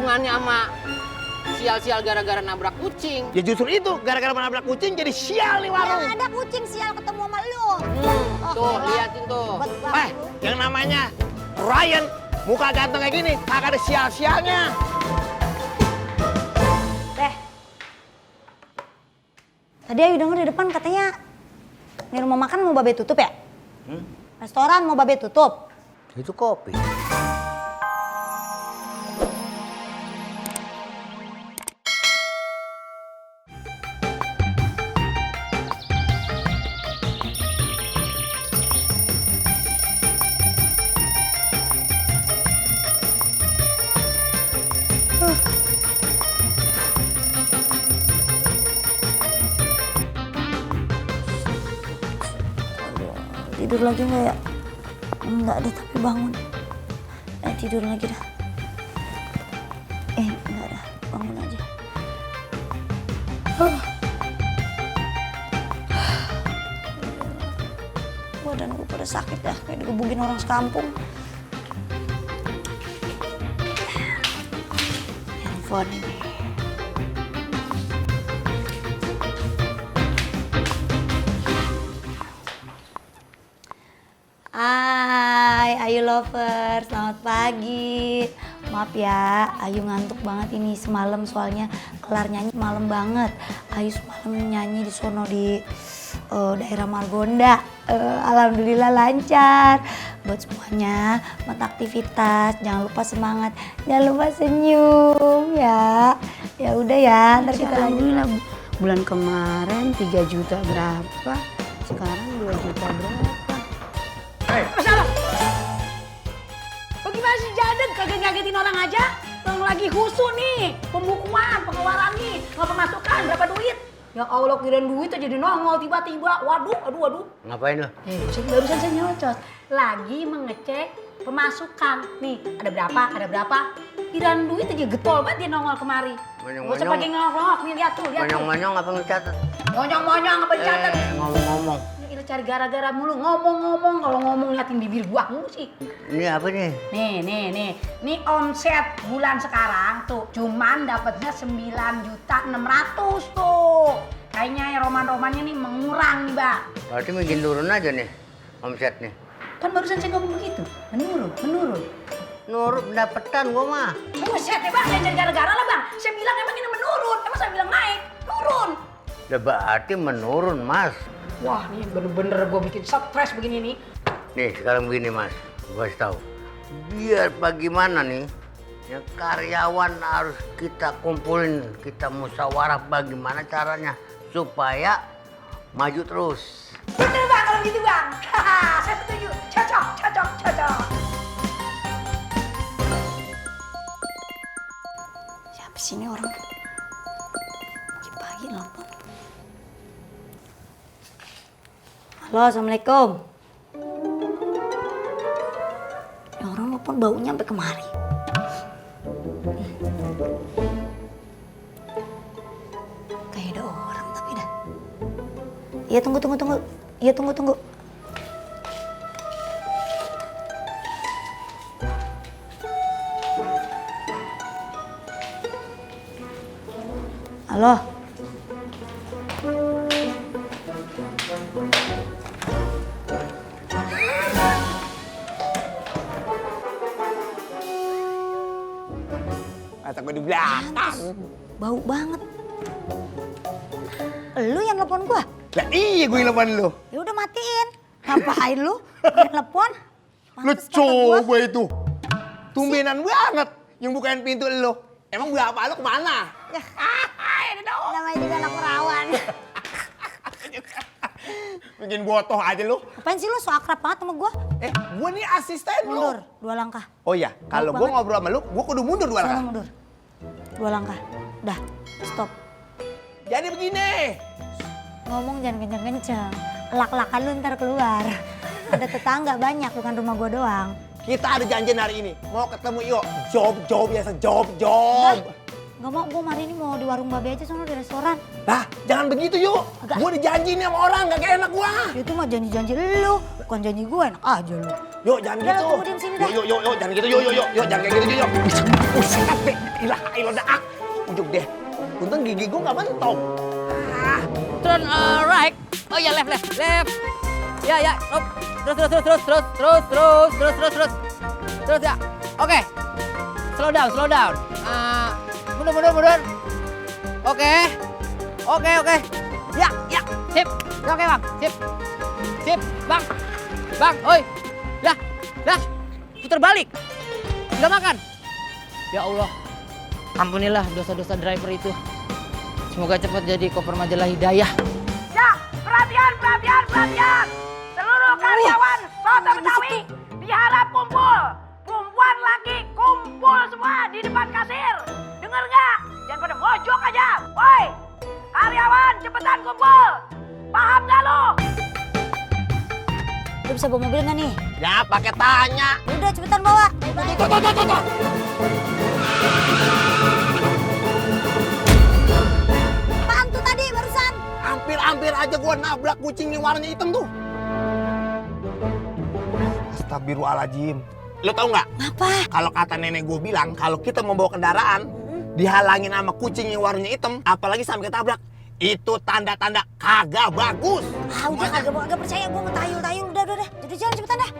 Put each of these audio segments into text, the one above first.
hubungannya sama sial-sial gara-gara nabrak kucing? Ya justru itu, gara-gara menabrak kucing jadi sial nih warung. Yang ada kucing sial ketemu sama lu. Tuh, liatin tuh. Yang namanya Ryan, muka ganteng kayak gini, kagak ada sial-sialnya. Tadi Ayu denger di depan katanya ini rumah makan mau babe tutup ya? Restoran mau babe tutup? Itu kopi. Tidur lagi nggak ya? Enggak deh, tapi bangun. Tidur lagi dah. Enggak dah, bangun aja. Badan gue pada sakit dah, kayak digebukin orang sekampung. Handphone ini. Hai, Ayu lover, selamat pagi. Maaf ya, Ayu ngantuk banget ini semalam soalnya kelar nyanyi malam banget. Ayu semalam nyanyi di sono di daerah Margonda. Alhamdulillah lancar. Buat semuanya, buat aktivitas, jangan lupa semangat, jangan lupa senyum ya. Ya udah ya, ntar kita Alhamdulillah bulan kemarin 3 juta berapa, sekarang 2 juta berapa. Masalah. Bagaimana sih Jadeng kagak ngagetin orang aja? Orang lagi husu nih, pembukuan, pengeluaran nih, nggak pemasukan, berapa duit? Ya Allah, kirain duit aja jadi nongol tiba-tiba. Waduh. Ngapain lo? Barusan saya nyocot. Lagi mengecek pemasukan. Nih, ada berapa? Kirain duit aja getol banget dia nongol kemari. Gak usah pakai ngelok-ngelok, nih lihat tuh. Monyong-monyong apa ngecatat? Monyong-monyong apa dicatat? Ngomong-ngomong. Ini cari gara-gara mulu, ngomong-ngomong. Kalau ngomong liatin bibir gua mulu sih. Ini apa nih? Nih. Ini omset bulan sekarang tuh cuman dapatnya 9.600.000 tuh. Kayaknya yang roman-romannya nih mengurang nih, Bang. Berarti mungkin turun aja nih omsetnya. Kan barusan saya ngomong begitu. Menurun. Nurut pendapetan gua mah. Buset ya, Bang. Jangan cari gara-gara lah, Bang. Saya bilang emang ini menurun. Emang saya bilang naik. Turun. Udah berarti menurun, Mas. Wah, nih bener-bener gue bikin stres begini nih. Nih, sekarang begini, Mas. Gua kasih tahu. Biar bagaimana nih, ya karyawan harus kita kumpulin, kita musyawarah bagaimana caranya supaya maju terus. Bener, Bang, kalau gitu, Bang. Saya setuju. Cocok. Siapa sih ini orang? Pagi-pagi nelfon. Halo, assalamualaikum. Ya orang nelfon baunya sampai kemari. Kayak ada orang tapi dah. Iya tunggu. Iya tunggu. Halo. Kata gue di belakang. Bau banget. Lu yang telepon gua? Lah iya gue yang telepon lu. Ya udah matiin. Ngapain lu? Yang telepon? Lu coba itu. Tumbenan banget yang bukain pintu lu. Emang bapak lu kemana? Ya. Namanya juga anak perawan. Bikin botoh aja lu. Apaan sih lu so akrab banget sama gua? Gua nih asisten lu. Mundur 2 langkah. Oh iya, kalau gua ngobrol sama lu, gua kudu mundur 2 langkah. Sana mundur. 2 langkah. Dah, stop. Jadi begini. Ngomong jangan kenceng-kenceng. Lak-lakan lu ntar keluar. Ada tetangga banyak, bukan rumah gua doang. Kita ada janjian hari ini. Mau ketemu Iyo. Job biasa, job. Nggak mau, gue hari ini mau di warung babe aja sono di restoran. Lah, jangan begitu yuk. Agak. Gue dijanji nih sama orang, gak enak gua. Itu mah janji-janji lu, bukan janji gue, enak aja lu. Yuk, jangan Udah, gitu. tunggu di sini dah. Yuk, jangan gitu. Yuk, jangan kayak gitu, yuk. Buset deh, ilah, dah. Ujuk deh. Untung gigi gua gak mentok. Turn right. Oh ya, left. Ya. Stop. Terus ya. Oke. Slow down. Mundur. Oke. Ya. Sip. Oke, Bang. Sip, Bang. Oi. Dah. Putar balik. Udah makan. Ya Allah. Ampunilah dosa-dosa driver itu. Semoga cepat jadi koper majalah hidayah. Ya, perhatian. Seluruh karyawan Soto Betawi diharap kumpul. Perempuan lagi kumpul semua di depan kasir. Dengar nggak? Jangan pada mojok aja. Woi, karyawan cepetan kumpul. Paham nggak lo? Lu bisa bawa mobil nggak nih? Ya, pakai tanya. Udah cepetan bawa. Tuh. Apaan tuh tadi barusan? Hampir aja gua nabrak kucing yang warnanya hitam tuh. Astagfirullahaladzim. Lo tau nggak? Apa? Kalau kata nenek gue bilang, kalau kita membawa kendaraan, dihalangin sama kucing yang warnanya hitam, apalagi sampai ketabrak, itu tanda-tanda kagak bagus. Ah udah kagak percaya gue ngetayul-tayul. Udah. Jadi jalan cepetan dah.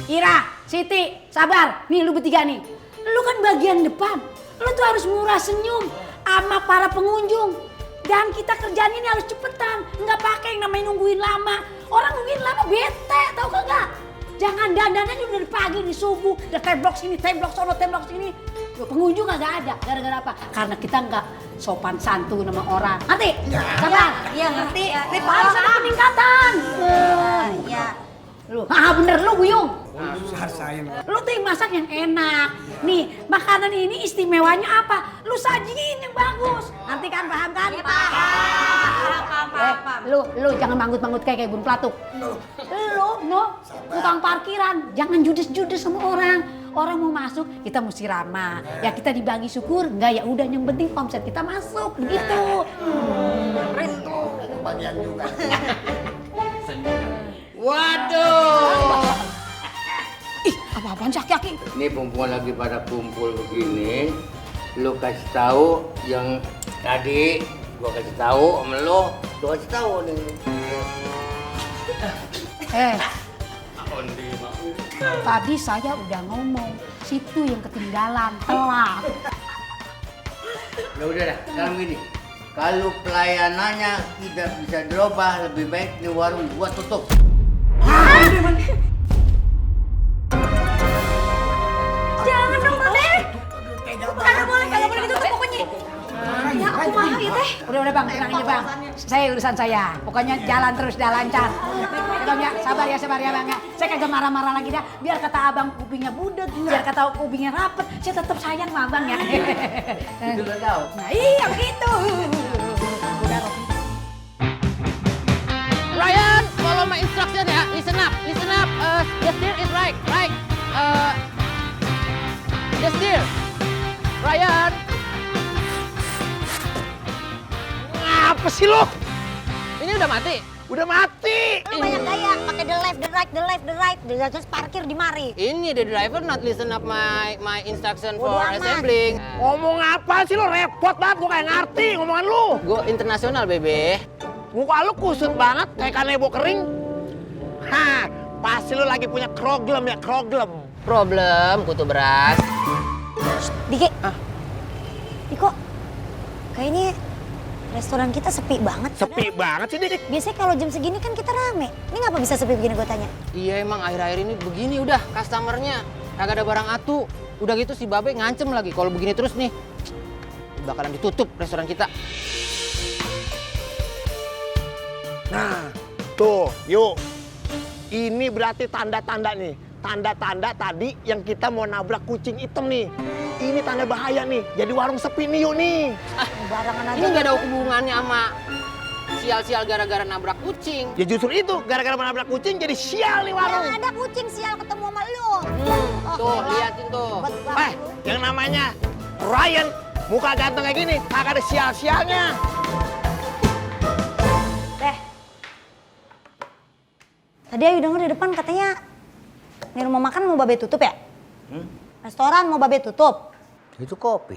Ira, Siti, sabar. Nih lu bertiga nih. Lu kan bagian depan. Lu tuh harus murah senyum sama para pengunjung. Dan kita kerjaan ini harus cepetan. Nggak pakai yang namanya nungguin lama. Orang nungguin lama bete, tau kagak? Jangan dandannya udah dari pagi, di subuh. Udah teblok sini, teblok sono, teblok sini. Pengunjung nggak ada. Gara-gara apa? Karena kita nggak sopan santun sama orang. Ngerti? Sabar. Iya ngerti. Harus ada peningkatan. Iya. Lu, bener lu Buyung. Lu tuh yang masak yang enak. Nih, makanan ini istimewanya apa? Lu sajiin yang bagus. Nanti kan paham kan? Iya, paham. Lu jangan manggut-manggut kayak burung pelatuk. Lu, tukang parkiran, jangan judes-judes sama orang. Orang mau masuk, kita mesti ramah. Ya kita dibagi syukur, enggak ya udah yang penting omset kita masuk, begitu. Bagian juga. Waduh. Ih, apa-apaan sih aki-aki? Ini perempuan lagi pada kumpul begini, lu kasih tahu yang tadi gua kasih tahu sama lu kasih tahu nih. Tadi saya udah ngomong, situ yang ketinggalan, telat. Udah dah, sekarang gini. Kalau pelayanannya tidak bisa dirubah, lebih baik nih warung gua tutup. Jangan dong Babe. Kagak boleh ditutup pokoknya. Ya aku mahal ya teh. Udah bang, tenang aja bang. Saya urusan saya. Pokoknya jalan terus, dah lancar. Ya bang ya, sabar ya bang ya. Saya kagak marah-marah lagi dah. Biar kata abang kupingnya budet, biar kata kupingnya rapet. Saya tetap sayang sama abang ya. Itu lo tahu. Nah iya begitu. Udah Robi. Ryan, follow my instruction ya. Listen up. The steer is right. The steer. Ryan. Apa sih lo? Ini udah mati. Udah mati. Lu banyak gaya, pakai the left, the right. Terus parkir di mari. Ini the driver not listen up my instruction for Bodo amat. assembling. Ngomong apa sih lo? Repot banget, gue kayak ngerti ngomongan lu. Gue internasional, bebe. Muka lu kusut banget kayak kanebo kering. Hah, pasti lu lagi punya kroglem ya, kroglem. Problem, kutu beras. Diki. Diko, kayaknya restoran kita sepi banget. Sepi banget sih, Dik. Biasanya kalau jam segini kan kita rame. Ini ngapa bisa sepi begini gue tanya? Iya emang akhir-akhir ini begini udah customernya. Kagak ada barang atu. Udah gitu si Babe ngancem lagi. Kalau begini terus nih, bakalan ditutup restoran kita. Nah, tuh, yuk. Ini berarti tanda-tanda nih. Tanda-tanda tadi yang kita mau nabrak kucing hitam nih. Ini tanda bahaya nih. Jadi warung sepi nih, yuk nih. Barangan aja. Ini nggak ada hubungannya sama sial-sial gara-gara nabrak kucing. Ya justru itu, gara-gara menabrak kucing jadi sial nih warung. Yang ada kucing sial ketemu sama lu. Tuh, liatin tuh. Yang namanya Ryan, muka ganteng kayak gini, kagak ada sial-sialnya. Tadi Ayu denger di depan katanya ini rumah makan mau babe tutup ya? Restoran mau babe tutup? Itu kopi.